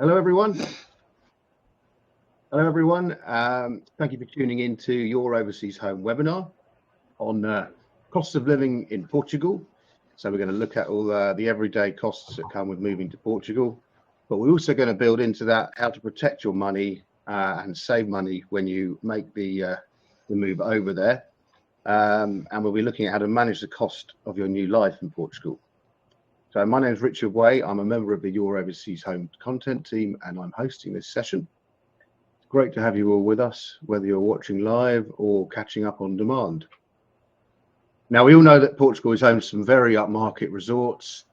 Hello, everyone. Hello, everyone. Thank you for tuning in to your Overseas Home webinar on cost of living in Portugal. So we're going to look at all the everyday costs that come with moving to Portugal, but we're also going to build into that how to protect your money and save money when you make the move over there. And we'll be looking at how to manage the cost of your new life in Portugal. So my name is Richard Way. I'm a member of the Your Overseas Home content team, and I'm hosting this session. It's great to have you all with us, whether you're watching live or catching up on demand. Now, we all know that Portugal is home to some very upmarket resorts,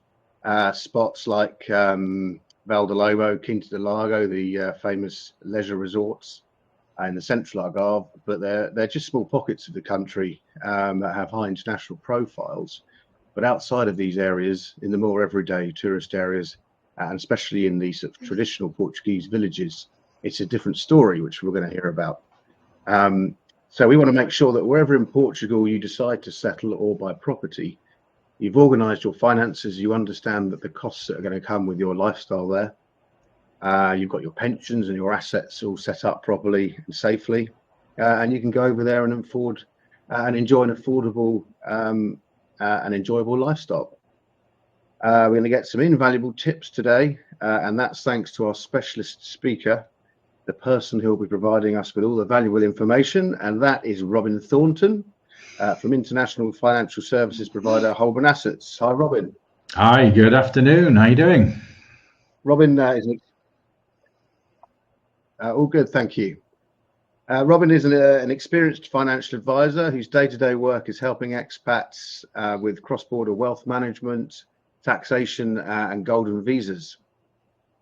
spots like Val de Lobo, Quinta do Lago, the famous leisure resorts in the central Algarve, but they're just small pockets of the country that have high international profiles. But outside of these areas, in the more everyday tourist areas, and especially in these sort of traditional Portuguese villages, it's a different story, which we're going to hear about. So we want to make sure that wherever in Portugal you decide to settle or buy property, you've organised your finances, you understand that the costs that are going to come with your lifestyle there, you've got your pensions and your assets all set up properly and safely, and you can go over there and afford and enjoy an affordable and enjoyable lifestyle. We're going to get some invaluable tips today, and that's thanks to our specialist speaker, the person who will be providing us with all the valuable information, and that is Robin Thornton from international financial services provider Holborn Assets. Hi, Robin. Hi, good afternoon. How are you doing? Robin is all good, thank you. Robin is an experienced financial advisor whose day-to-day work is helping expats with cross-border wealth management, taxation, and golden visas.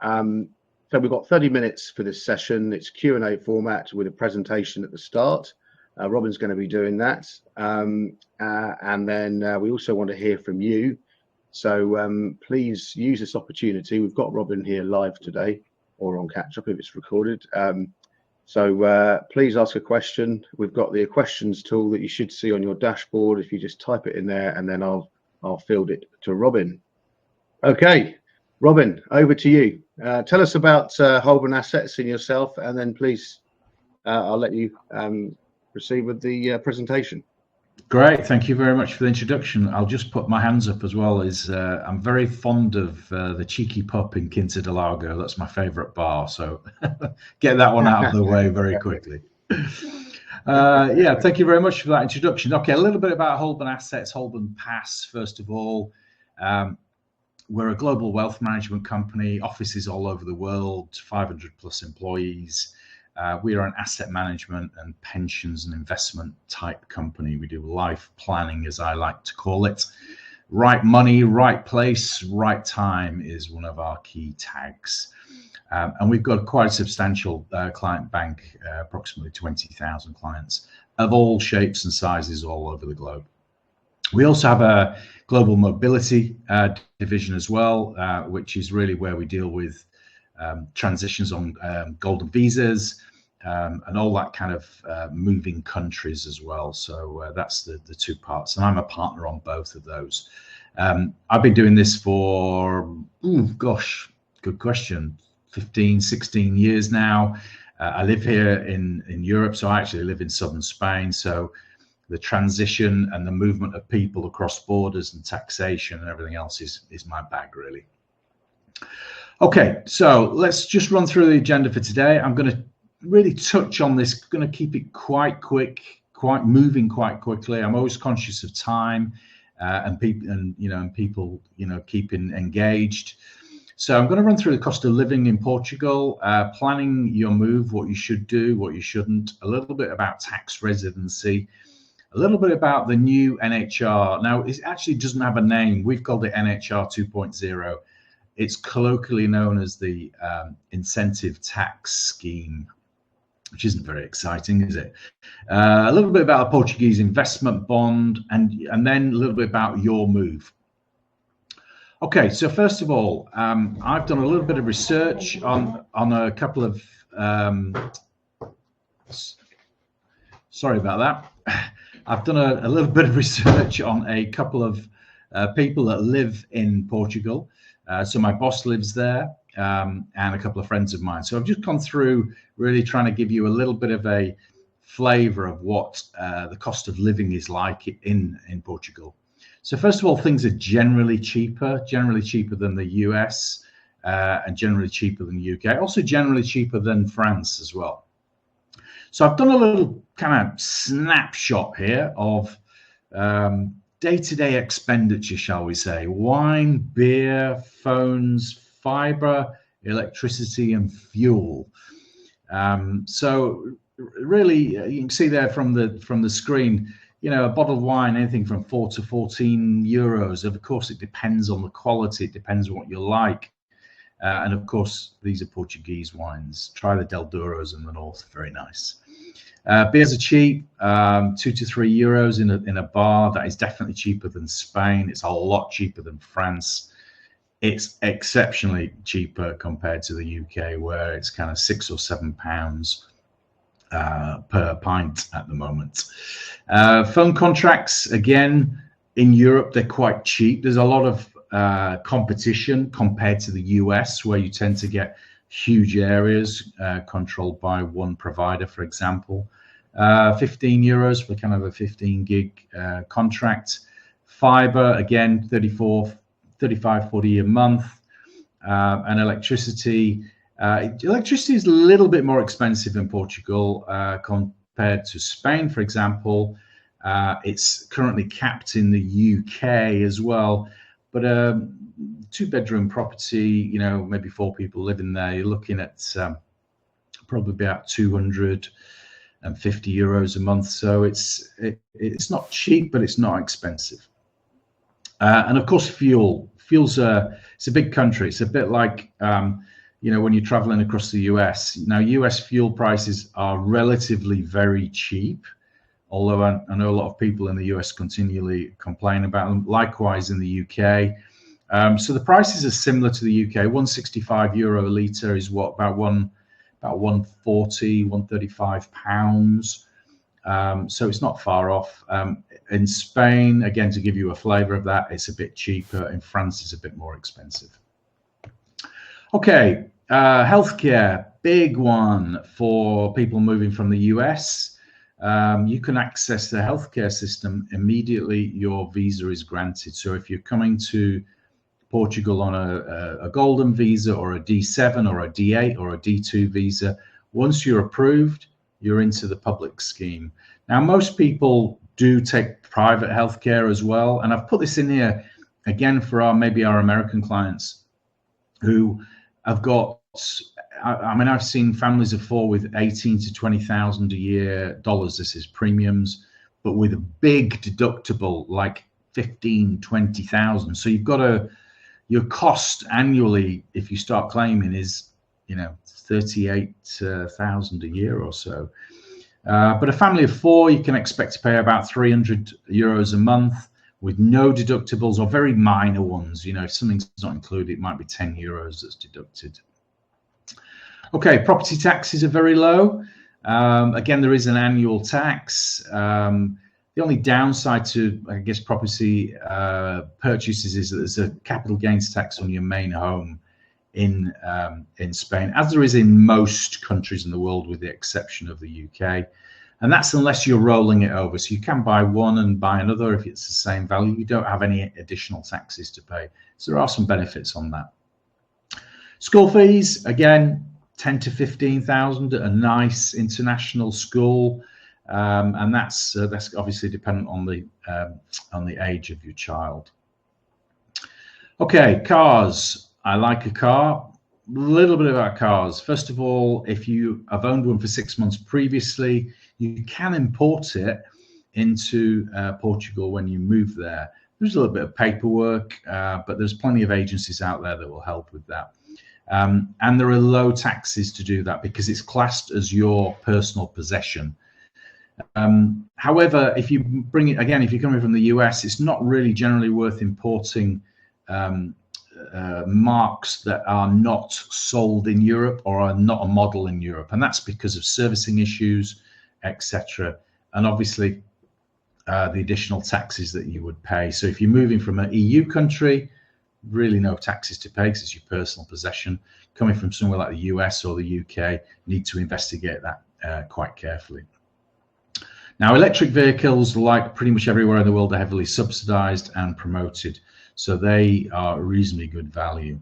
So we've got 30 minutes for this session. It's Q&A format with a presentation at the start. Robin's going to be doing that. And then we also want to hear from you. So please use this opportunity. We've got Robin here live today, or on catch-up if it's recorded. So please ask a question. We've got the questions tool that you should see on your dashboard. If you just type it in there, and then I'll field it to Robin. Okay, Robin, over to you. Tell us about Holborn Assets and yourself, and then please, I'll let you proceed with the presentation. Great, thank you very much for the introduction. I'll just put my hands up as well. I'm very fond of the Cheeky Pup in Quinta do Lago. That's my favourite bar, so get that one out of the way very quickly. Yeah, thank you very much for that introduction. Okay, a little bit about Holborn Assets, Holborn Pass, first of all. We're a global wealth management company, offices all over the world, 500 plus employees. We are an asset management and pensions and investment type company. We do life planning, as I like to call it. Right money, right place, right time is one of our key tags. And we've got quite a substantial client bank, approximately 20,000 clients of all shapes and sizes all over the globe. We also have a global mobility division as well, which is really where we deal with transitions on golden visas and all that kind of moving countries as well. So that's the two parts, and I'm a partner on both of those. I've been doing this for, gosh, good question, 15, 16 years now. I live here in Europe, so I actually live in southern Spain. So the transition and the movement of people across borders and taxation and everything else is my bag, really. Okay, so let's just run through the agenda for today. I'm going to really touch on this, going to keep it quite quick, moving quite quickly. I'm always conscious of time and people keeping engaged. So I'm going to run through the cost of living in Portugal, planning your move, what you should do, what you shouldn't, a little bit about tax residency, a little bit about the new NHR. Now, it actually doesn't have a name. We've called it NHR 2.0. It's colloquially known as the incentive tax scheme, which isn't very exciting, is it? A little bit about a Portuguese investment bond, and then a little bit about your move. Okay, so first of all, I've done a little bit of research on a couple of, sorry about that. I've done a little bit of research on a couple of people that live in Portugal. So my boss lives there. and a couple of friends of mine. So I've just gone through really trying to give you a little bit of a flavor of what the cost of living is like in Portugal. So first of all, things are generally cheaper than the US, and generally cheaper than the UK, also generally cheaper than France as well. So I've done a little kind of snapshot here of day-to-day expenditure, shall we say: wine, beer, phones, fiber, electricity, and fuel. So really, you can see there from the screen, you know, a bottle of wine, anything from 4 to 14 euros. Of course, it depends on the quality. It depends on what you like. And of course, these are Portuguese wines. Try the Del Douros in the north, very nice. Beers are cheap, 2 to 3 euros in a bar. That is definitely cheaper than Spain. It's a lot cheaper than France. It's exceptionally cheaper compared to the UK, where it's kind of £6 or £7 per pint at the moment. Phone contracts, again, in Europe, they're quite cheap. There's a lot of competition compared to the US, where you tend to get huge areas controlled by one provider, for example. 15 euros for kind of a 15 gig contract. Fiber, again, 35, 40 a month. And electricity. Electricity is a little bit more expensive in Portugal compared to Spain, for example. It's currently capped in the UK as well. But a 2-bedroom property, you know, maybe 4 people living there, you're looking at probably about 250 euros a month. So it's not cheap, but it's not expensive. And of course, fuel's it's a big country. It's a bit like you know, when you're traveling across the US. Now, US fuel prices are relatively very cheap, although I know a lot of people in the US continually complain about them. Likewise in the UK. So the prices are similar to the UK. 165 euro a litre is what, about 140, 135 pounds. So it's not far off. In Spain, again, to give you a flavour of that, it's a bit cheaper. In France, it's a bit more expensive. Okay, healthcare, big one for people moving from the US. You can access the healthcare system immediately your visa is granted. So if you're coming to Portugal on a golden visa or a D7 or a D8 or a D2 visa, once you're approved, you're into the public scheme. Now, most people do take private healthcare as well. And I've put this in here again for maybe our American clients who have got, I mean, I've seen families of 4 with 18 to 20,000 a year dollars. This is premiums, but with a big deductible, like 15, 20,000. So you've got your cost annually, if you start claiming, is, you know, 38,000 a year or so. But a family of 4, you can expect to pay about 300 euros a month with no deductibles, or very minor ones. You know, if something's not included, it might be 10 euros that's deducted. Okay, property taxes are very low. Again, there is an annual tax. The only downside to, I guess, property purchases is that there's a capital gains tax on your main home in Spain, as there is in most countries in the world, with the exception of the UK. And that's unless you're rolling it over. So you can buy one and buy another if it's the same value. You don't have any additional taxes to pay. So there are some benefits on that. School fees, again, 10 to 15,000 at a nice international school. And that's obviously dependent on the age of your child. Okay, cars. I like a car. A little bit about cars. First of all, if you have owned one for 6 months previously, you can import it into Portugal when you move there. There's a little bit of paperwork, but there's plenty of agencies out there that will help with that. And there are low taxes to do that because it's classed as your personal possession. However, if you bring it, again, if you're coming from the US, it's not really generally worth importing marks that are not sold in Europe or are not a model in Europe, and that's because of servicing issues, etc. And obviously the additional taxes that you would pay. So if you're moving from an EU country, really no taxes to pay because it's your personal possession. Coming from somewhere like the US or the UK, you need to investigate that quite carefully. Now, electric vehicles, like pretty much everywhere in the world, are heavily subsidized and promoted, so they are reasonably good value.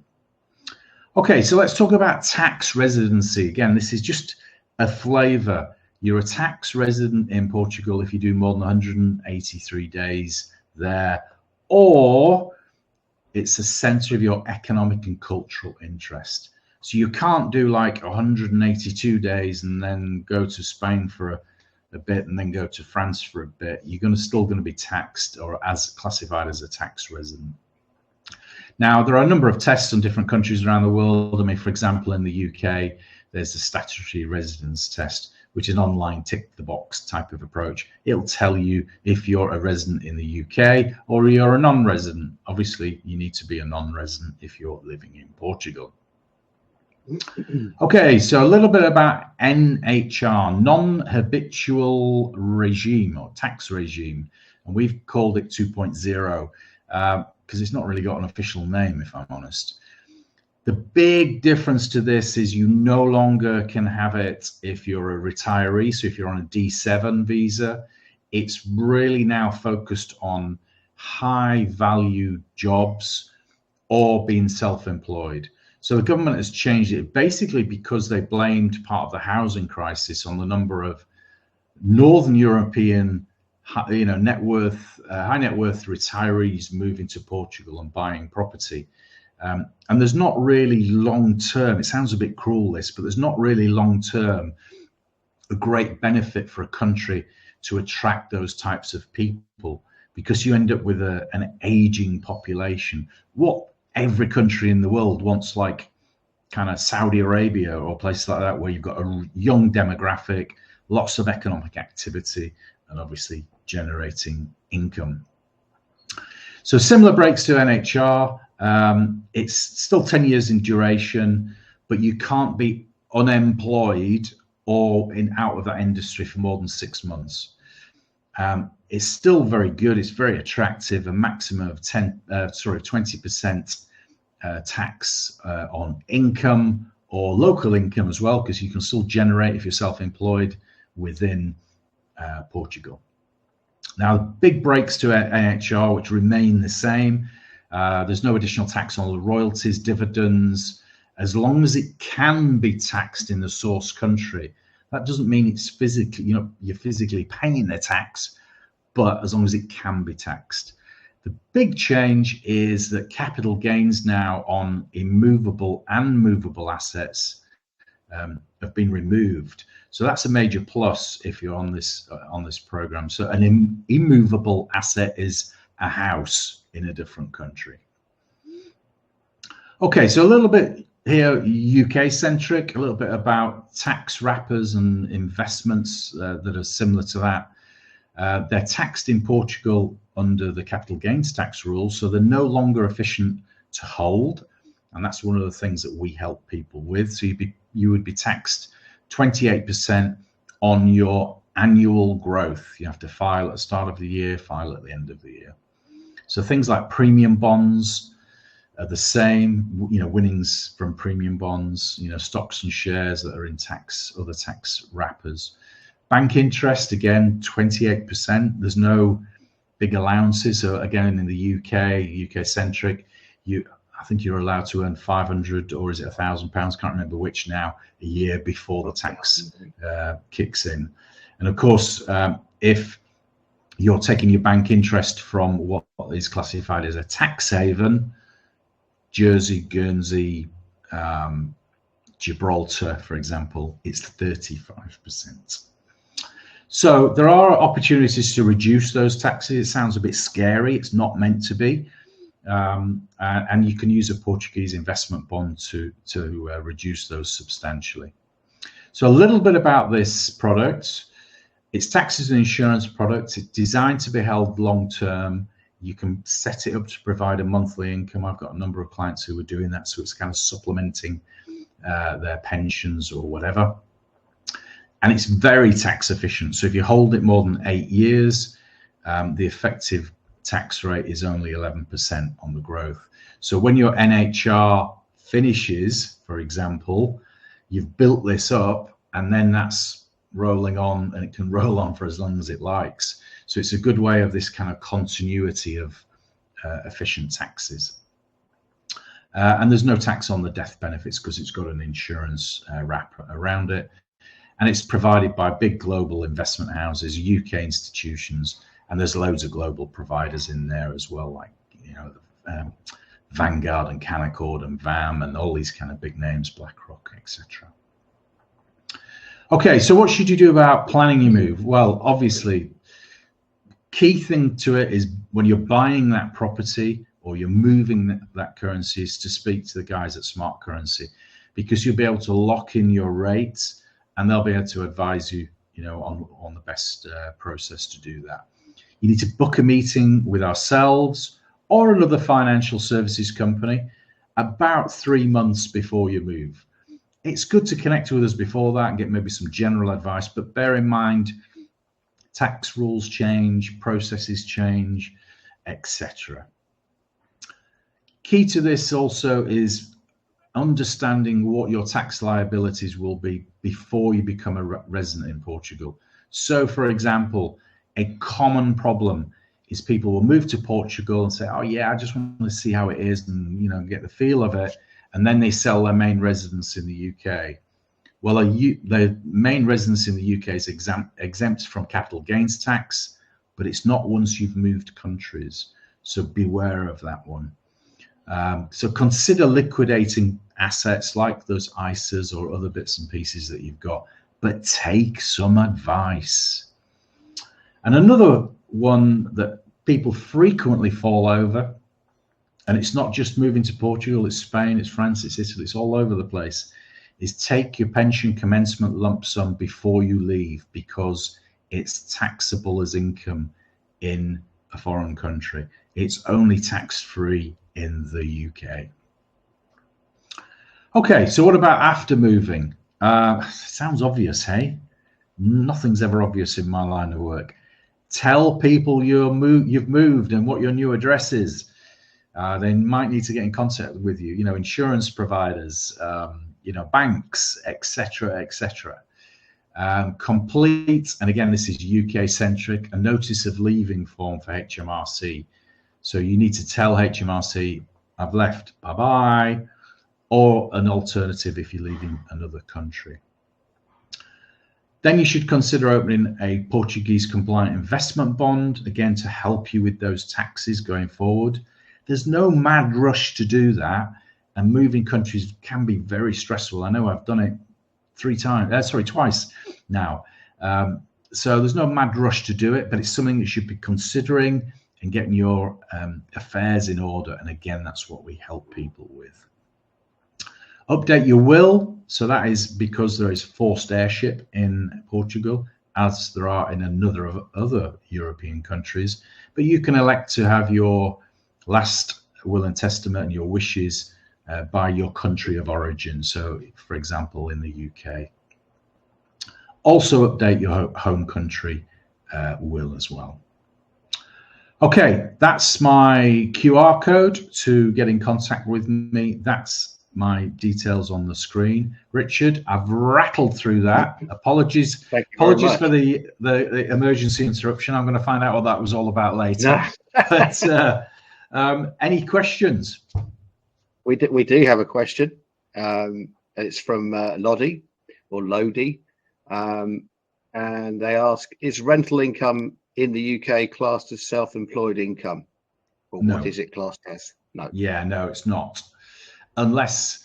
Okay, so let's talk about tax residency. Again, this is just a flavor. You're a tax resident in Portugal if you do more than 183 days there, or it's a center of your economic and cultural interest. So you can't do like 182 days and then go to Spain for a bit and then go to France for a bit. You're still going to be taxed or as classified as a tax resident. Now, there are a number of tests on different countries around the world. I mean, for example, in the UK, there's the statutory residence test, which is an online tick the box type of approach. It'll tell you if you're a resident in the UK or you're a non-resident. Obviously, you need to be a non-resident if you're living in Portugal. Okay, so a little bit about NHR, non-habitual regime or tax regime, and we've called it 2.0 because it's not really got an official name, if I'm honest. The big difference to this is you no longer can have it if you're a retiree. So if you're on a D7 visa, it's really now focused on high value jobs or being self-employed. So the government has changed it basically because they blamed part of the housing crisis on the number of Northern European, high net worth retirees moving to Portugal and buying property. And there's not really long term, it sounds a bit cruel this, but there's not really long term a great benefit for a country to attract those types of people because you end up with an aging population. What every country in the world wants, like kind of Saudi Arabia or places like that, where you've got a young demographic, lots of economic activity, and obviously generating income. So similar breaks to NHR. It's still 10 years in duration, but you can't be unemployed or out of that industry for more than 6 months. It's still very good. It's very attractive. A maximum of 20% tax on income or local income as well, because you can still generate if you're self-employed within Portugal. Now, big breaks to NHR, which remain the same. There's no additional tax on the royalties, dividends, as long as it can be taxed in the source country. That doesn't mean it's physically, you're physically paying the tax, but as long as it can be taxed. The big change is that capital gains now on immovable and movable assets have been removed. So that's a major plus if you're on this program. So an immovable asset is a house in a different country. Okay, so a little bit here UK centric, a little bit about tax wrappers and investments that are similar to that. They're taxed in Portugal under the capital gains tax rules, so they're no longer efficient to hold, and that's one of the things that we help people with. So you would be taxed 28% on your annual growth. You have to file at the start of the year, file at the end of the year. So things like premium bonds are the same, winnings from premium bonds, stocks and shares that are in other tax wrappers. Bank interest, again, 28%. There's no big allowances. So again, in the UK centric, I think you're allowed to earn 500 or is it £1,000? Can't remember which now, a year before the tax kicks in. And of course, if you're taking your bank interest from what is classified as a tax haven, Jersey, Guernsey, Gibraltar, for example, it's 35%. So there are opportunities to reduce those taxes. It sounds a bit scary. It's not meant to be. And you can use a Portuguese investment bond to reduce those substantially. So a little bit about this product. It's taxes and insurance product. It's designed to be held long term. You can set it up to provide a monthly income. I've got a number of clients who are doing that, so it's kind of supplementing their pensions or whatever. And it's very tax efficient. So if you hold it more than 8 years, the effective tax rate is only 11% on the growth. So when your NHR finishes, for example, you've built this up, and then that's rolling on, and it can roll on for as long as it likes. So it's a good way of this kind of continuity of efficient taxes. And there's no tax on the death benefits because it's got an insurance wrap around it. And it's provided by big global investment houses, UK institutions, and there's loads of global providers in there as well, like, you know, Vanguard and Canaccord and VAM and all these kind of big names, BlackRock, etc. Okay, so what should you do about planning your move? Well, obviously, key thing to it is when you're buying that property or you're moving that currency is to speak to the guys at Smart Currency, because you'll be able to lock in your rates and they'll be able to advise you, you know, on the best process to do that. You need to book a meeting with ourselves or another financial services company about 3 months before you move. It's good to connect with us before that and get maybe some general advice, but bear in mind, tax rules change, processes change, etc. Key to this also is understanding what your tax liabilities will be before you become a resident in Portugal. So, for example, a common problem is people will move to Portugal and say, oh yeah, I just want to see how it is and, you know, get the feel of it. And then they sell their main residence in the UK. Well, the main residence in the UK is exempt from capital gains tax, but it's not once you've moved countries. So beware of that one. So consider liquidating assets like those ISAs or other bits and pieces that you've got, but take some advice. And another one that people frequently fall over, and it's not just moving to Portugal, it's Spain, it's France, it's Italy, it's all over the place, is take your pension commencement lump sum before you leave, because it's taxable as income in a foreign country. It's only tax-free in the UK. Okay, so what about after moving? Sounds obvious, hey? Nothing's ever obvious in my line of work. Tell people you've moved and what your new address is. They might need to get in contact with you, you know, insurance providers, you know, banks, etc., etc. Complete, and again, this is UK centric, a notice of leaving form for HMRC. So you need to tell HMRC, I've left, bye-bye, or an alternative if you're leaving another country. Then you should consider opening a Portuguese compliant investment bond, again, to help you with those taxes going forward. There's no mad rush to do that, and moving countries can be very stressful. I know I've done it twice now. So there's no mad rush to do it, but it's something you should be considering and getting your affairs in order. And again, that's what we help people with. Update your will. So that is because there is forced heirship in Portugal, as there are in other European countries. But you can elect to have your last will and testament and your wishes by your country of origin. So, for example, in the UK. Also update your home country will as well. Okay, that's my QR code to get in contact with me. That's my details on the screen. Richard, I've rattled through that. Apologies for the emergency interruption. I'm going to find out what that was all about later. But any questions? We do have a question. It's from Lodi or Lodi, and they ask: is rental income in the UK classed as self-employed income, or no. What is it classed as? No. Yeah, no, it's not. Unless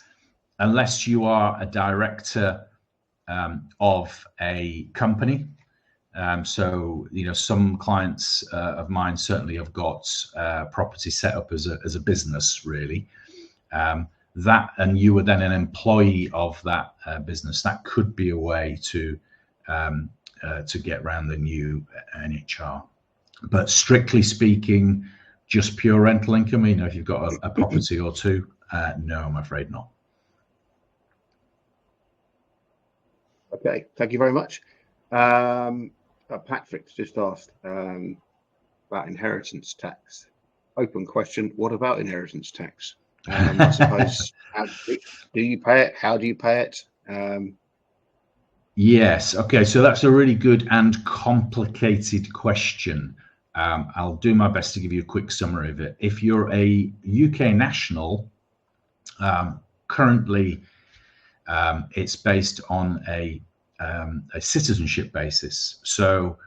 you are a director of a company. So, you know, some clients of mine certainly have got property set up as a business, really. That, and you were then an employee of that business. That could be a way to get around the new NHR. But strictly speaking, just pure rental income, you know, if you've got a property or two, no, I'm afraid not. Okay, thank you very much. Patrick's just asked, about inheritance tax. Open question. What about inheritance tax? I suppose, do you pay it? How do you pay it? Yes. Okay. So that's a really good and complicated question. I'll do my best to give you a quick summary of it. If you're a UK national, currently it's based on a citizenship basis. So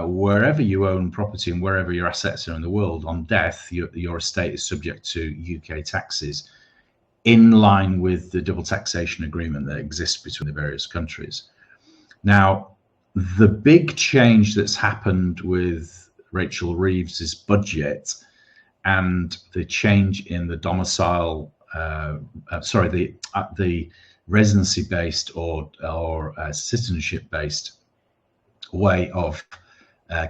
wherever you own property and wherever your assets are in the world, on death, your estate is subject to UK taxes in line with the double taxation agreement that exists between the various countries. Now, the big change that's happened with Rachel Reeves's budget and the change in the domicile, the residency-based or citizenship-based way of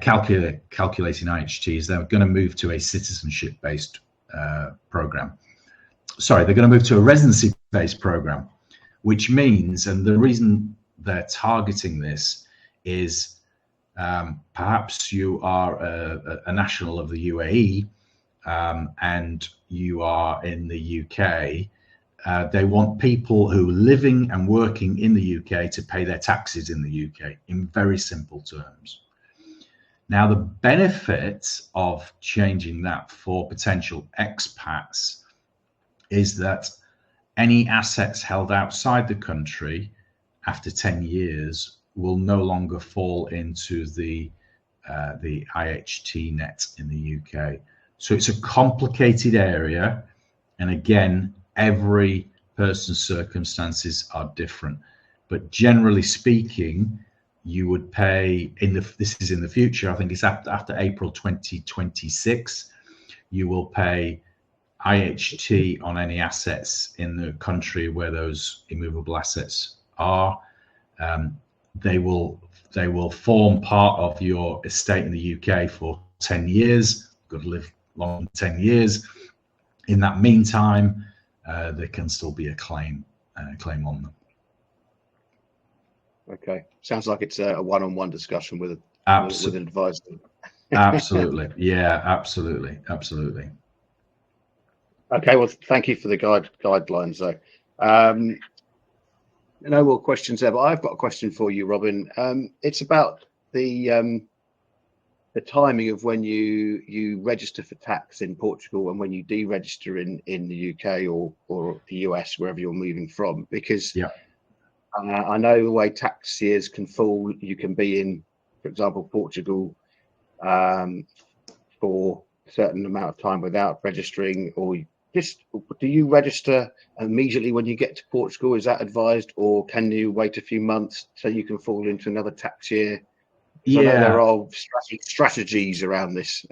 calculating IHTs, they're going to move to a citizenship-based program. Sorry, they're going to move to a residency-based program, which means, and the reason they're targeting this is perhaps you are a national of the UAE and you are in the UK. They want people who are living and working in the UK to pay their taxes in the UK in very simple terms. Now, the benefit of changing that for potential expats is that any assets held outside the country after 10 years will no longer fall into the IHT net in the UK. So it's a complicated area. And again, every person's circumstances are different. But generally speaking, you would pay this is in the future, I think it's after April 2026, you will pay IHT on any assets in the country where those immovable assets are. They will form part of your estate in the UK for 10 years. You've got to live long 10 years. In that meantime, there can still be a claim on them. Okay, sounds like it's a one-on-one discussion with an advisor. Absolutely, yeah, absolutely. Okay, well, thank you for the guidelines, though. No more questions there, but I've got a question for you, Robin. It's about the timing of when you register for tax in Portugal and when you deregister in the UK or the US, wherever you're moving from, because I know the way tax years can fall. You can be in, for example, Portugal for a certain amount of time without registering, or do you register immediately when you get to Portugal? Is that advised, or can you wait a few months so you can fall into another tax year? So I know there are strategies around this.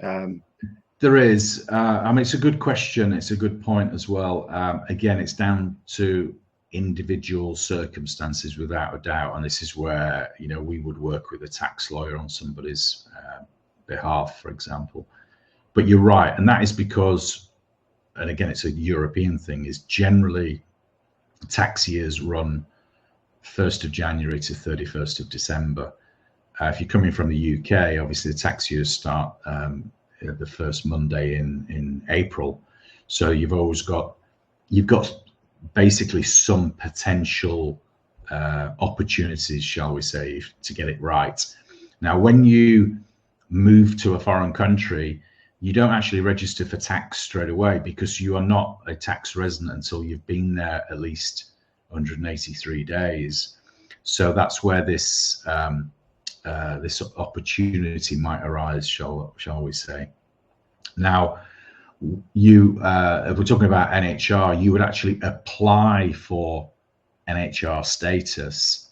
There is. I mean, it's a good question. It's a good point as well. Again, it's down to individual circumstances without a doubt, and this is where we would work with a tax lawyer on somebody's behalf, for example. But you're right, and that is because, and again, it's a European thing, is generally tax years run 1st of January to 31st of December. If you're coming from the UK, obviously the tax years start the first Monday in April. So you've got basically some potential opportunities, shall we say, to get it right. Now, when you move to a foreign country, you don't actually register for tax straight away because you are not a tax resident until you've been there at least 183 days. So that's where this this opportunity might arise, shall we say. Now, if we're talking about NHR, you would actually apply for NHR status,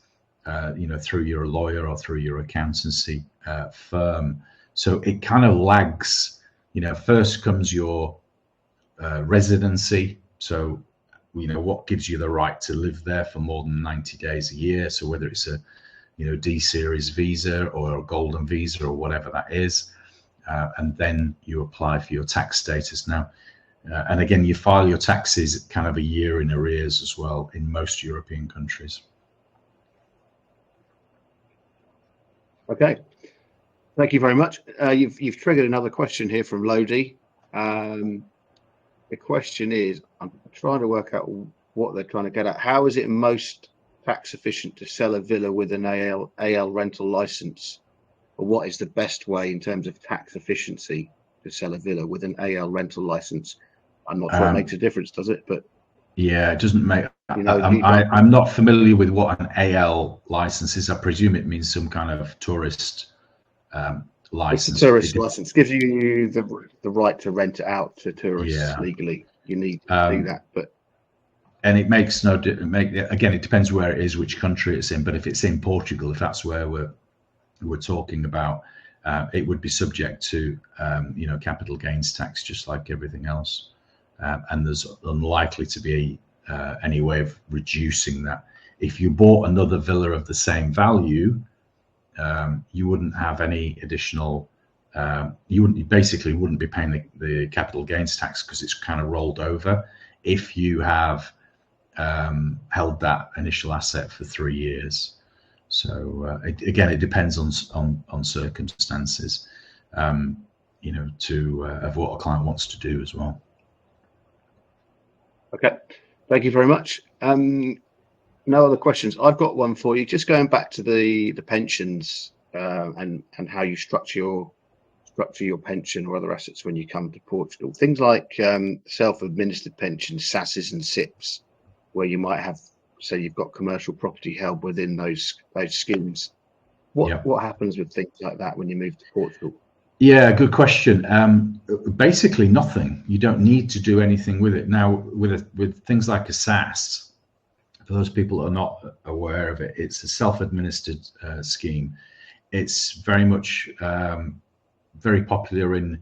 through your lawyer or through your accountancy firm. So it kind of lags. First comes your residency. So, what gives you the right to live there for more than 90 days a year. So whether it's a, D series visa or a golden visa or whatever that is. And then you apply for your tax status now. And again, you file your taxes kind of a year in arrears as well in most European countries. Okay. Thank you very much. You've triggered another question here from Lodi. The question is, I'm trying to work out what they're trying to get at. How is it most tax efficient to sell a villa with an AL rental license? Or what is the best way in terms of tax efficiency to sell a villa with an AL rental license? I'm not sure it makes a difference, does it? But yeah, it doesn't make. you know, I'm not familiar with what an AL license is. I presume it means some kind of tourist license. It's a tourist license. Gives you the right to rent it out to tourists legally. You need to do that, but. And it makes no again. It depends where it is, which country it's in. But if it's in Portugal, if that's where we're talking about, it would be subject to capital gains tax, just like everything else. And there's unlikely to be any way of reducing that. If you bought another villa of the same value, you wouldn't have any additional. You basically wouldn't be paying the capital gains tax because it's kind of rolled over. If you have held that initial asset for 3 years, so again, it depends on circumstances, of what a client wants to do as well. Okay, thank you very much. No other questions. I've got one for you. Just going back to the pensions and how you structure your pension or other assets when you come to Portugal. Things like self-administered pensions, SASs and SIPs, where you might have, say, you've got commercial property held within those schemes. What happens with things like that when you move to Portugal? Yeah, good question. Basically nothing. You don't need to do anything with it. Now, with things like a SAS, for those people who are not aware of it, it's a self-administered scheme. It's very much very popular in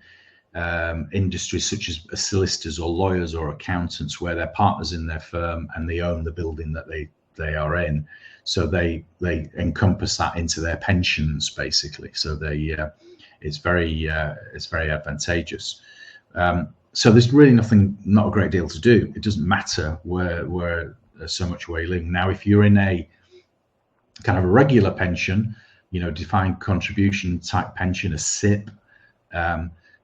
industries such as solicitors or lawyers or accountants, where they're partners in their firm and they own the building that they are in. So they encompass that into their pensions, basically. So it's very advantageous. So there's really not a great deal to do. It doesn't matter where so much where you live. Now, if you're in a kind of a regular pension, defined contribution type pension, a SIP,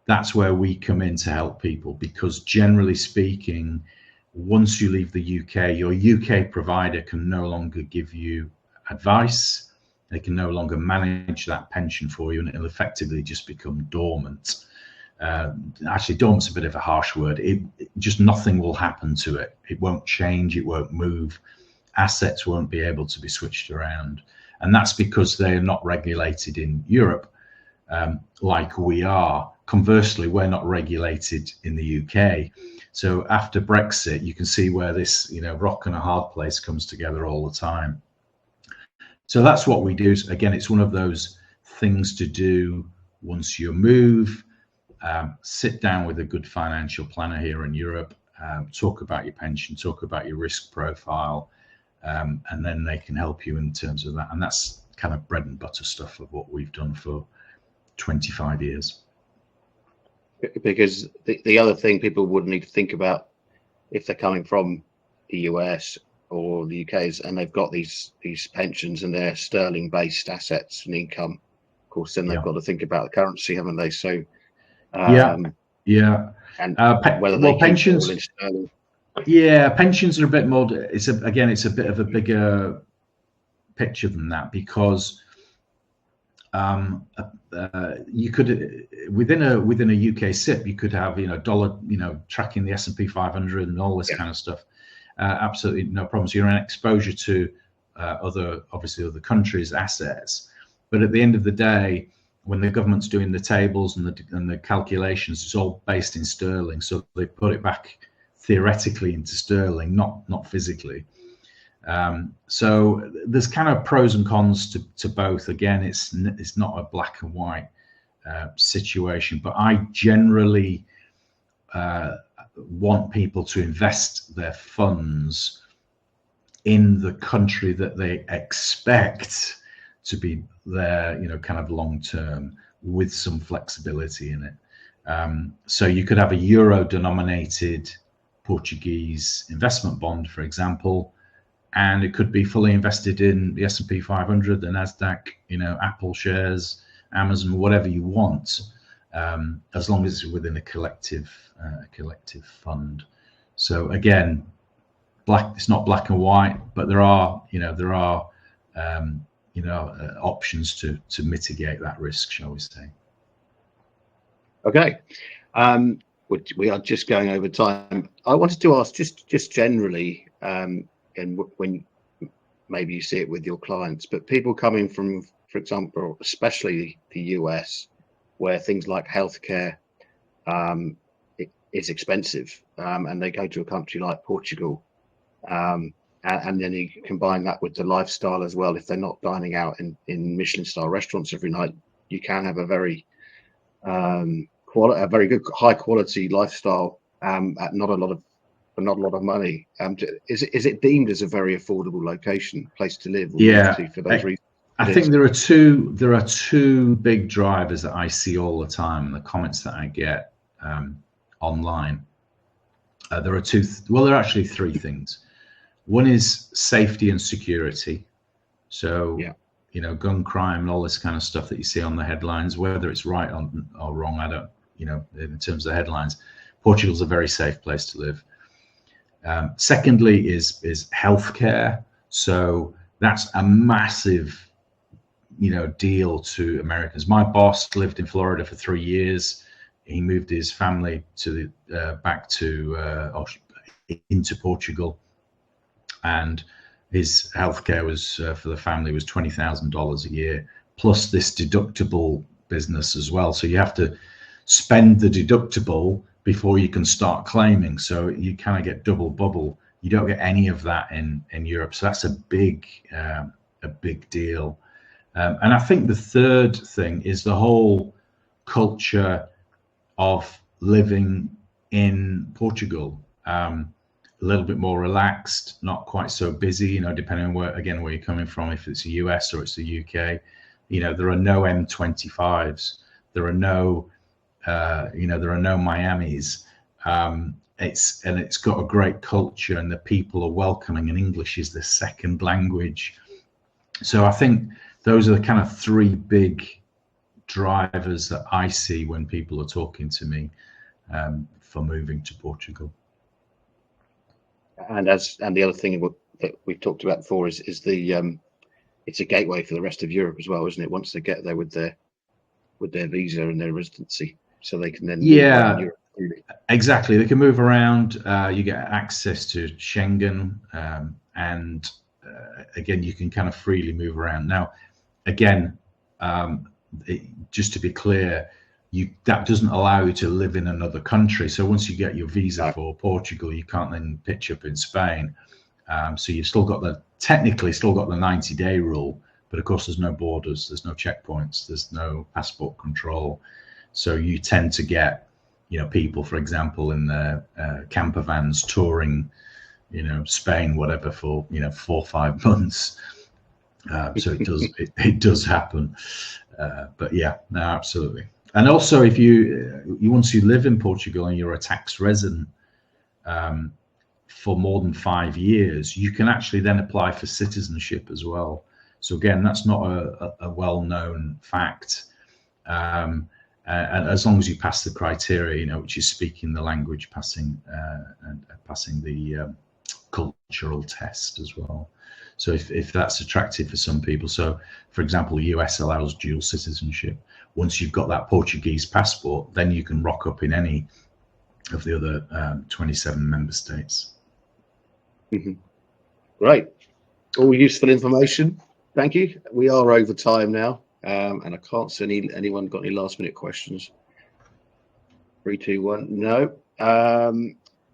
that's where we come in to help people, because generally speaking, once you leave the UK, your UK provider can no longer give you advice. They can no longer manage that pension for you, and it'll effectively just become dormant. Actually, dormant's a bit of a harsh word. Just nothing will happen to it. It won't change. It won't move. Assets won't be able to be switched around. And that's because they are not regulated in Europe like we are. Conversely, we're not regulated in the UK. So after Brexit, you can see where this, rock and a hard place comes together all the time. So that's what we do. Again, it's one of those things to do once you move. Sit down with a good financial planner here in Europe, talk about your pension, talk about your risk profile, and then they can help you in terms of that. And that's kind of bread and butter stuff of what we've done for 25 years. Because the other thing people would need to think about if they're coming from the US or the UK is, and they've got these pensions and they're sterling based assets and income, of course, then they've got to think about the currency, haven't they? So and whether they pensions in sterling. Yeah, pensions are a bit more. It's a bit of a bigger picture than that, because you could within a UK SIP, you could have dollar, tracking the S&P 500 and all this kind of stuff. Absolutely no problems. You're in exposure to other countries' assets, but at the end of the day, when the government's doing the tables and the calculations, it's all based in sterling. So they put it back theoretically into sterling, not physically. So there's kind of pros and cons to both. Again, it's not a black and white situation, but I generally want people to invest their funds in the country that they expect to be there, kind of long term, with some flexibility in it. So you could have a euro denominated Portuguese investment bond, for example, and it could be fully invested in the S&P 500, the Nasdaq, Apple shares, Amazon, whatever you want, as long as it's within a collective fund. So again, it's not black and white, but there are options to mitigate that risk, shall we say. Okay. We are just going over time. I wanted to ask just generally, and when maybe you see it with your clients, but people coming from, for example, especially the US, where things like healthcare is expensive, and they go to a country like Portugal, and then you combine that with the lifestyle as well. If they're not dining out in Michelin star restaurants every night, you can have a very very good high quality lifestyle at not a lot of money. Is it deemed as a very affordable place to live? Yeah, for those reasons? I think there are two big drivers that I see all the time, and the comments that I get online. There are actually three things. One is safety and security. So, gun crime and all this kind of stuff that you see on the headlines, whether it's right or wrong, I don't, in terms of the headlines, Portugal's a very safe place to live. Secondly is healthcare. So that's a massive, deal to Americans. My boss lived in Florida for 3 years. He moved his family into Portugal, and his healthcare was for the family was $20,000 a year, plus this deductible business as well. So you have to spend the deductible before you can start claiming. So you kind of get double bubble. You don't get any of that in Europe. So that's a big deal. And I think the third thing is the whole culture of living in Portugal. A little bit more relaxed, not quite so busy, depending on where you're coming from, if it's the US or it's the UK. There are no M25s, there are no Miamis. It's got a great culture, and the people are welcoming, and English is the second language. So I think those are the kind of three big drivers that I see when people are talking to me for moving to Portugal. And the other thing that we've talked about before is it's a gateway for the rest of Europe as well, isn't it? Once they get there with their visa and their residency, so they can then move around Europe freely. Exactly. They can move around. You get access to Schengen, and again, you can kind of freely move around. Now, again, just to be clear, that doesn't allow you to live in another country. So once you get your visa for Portugal, you can't then pitch up in Spain. So you've technically still got the 90-day rule, but of course there's no borders, there's no checkpoints, there's no passport control. So you tend to get, people, for example, in their camper vans touring, Spain, whatever, for 4 or 5 months. So it does happen. But yeah, no, absolutely. And also, if once you live in Portugal and you're a tax resident for more than 5 years, you can actually then apply for citizenship as well. So again, that's not a well-known fact. And as long as you pass the criteria, which is speaking the language, passing the cultural test as well. So if that's attractive for some people, so for example, the US allows dual citizenship. Once you've got that Portuguese passport, then you can rock up in any of the other 27 member states. Mm-hmm. Great. All useful information. Thank you. We are over time now, and I can't see anyone got any last minute questions. 3, 2, 1. No.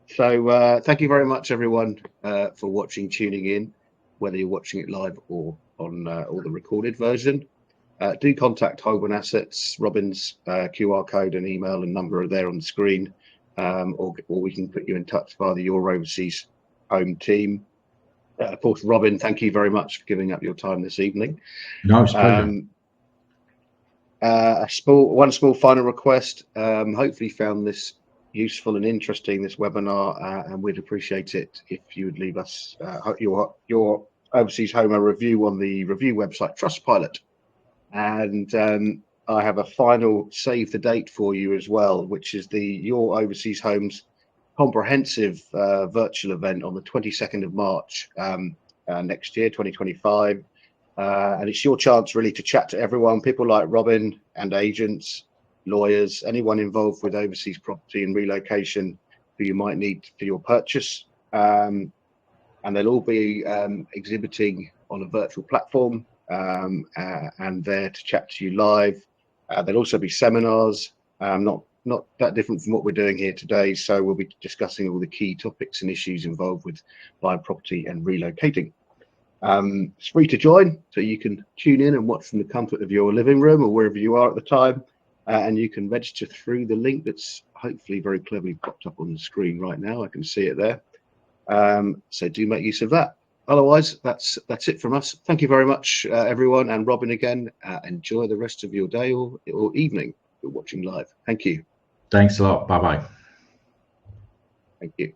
So thank you very much, everyone, for watching, tuning in, whether you're watching it live or on or the recorded version. Do contact Holborn Assets. Robin's QR code and email and number are there on the screen, or we can put you in touch via the Your Overseas Home team. Of course, Robin, thank you very much for giving up your time this evening. No, it's a pleasure. One small final request. Hopefully found this useful and interesting, this webinar, and we'd appreciate it if you would leave us your Overseas Home a review on the review website Trustpilot. And I have a final save the date for you as well, which is the Your Overseas Homes comprehensive virtual event on the 22nd of March next year, 2025. And it's your chance really to chat to everyone, people like Robin and agents, lawyers, anyone involved with overseas property and relocation who you might need for your purchase. And they'll all be exhibiting on a virtual platform and there to chat to you live. There'll also be seminars, not that different from what we're doing here today. So we'll be discussing all the key topics and issues involved with buying property and relocating. It's free to join, so you can tune in and watch from the comfort of your living room or wherever you are at the time. And you can register through the link that's hopefully very cleverly popped up on the screen right now. I can see it there. So do make use of that. Otherwise, that's it from us. Thank you very much, everyone, and Robin again. Enjoy the rest of your day or evening if you're watching live. Thank you. Thanks a lot. Bye-bye. Thank you.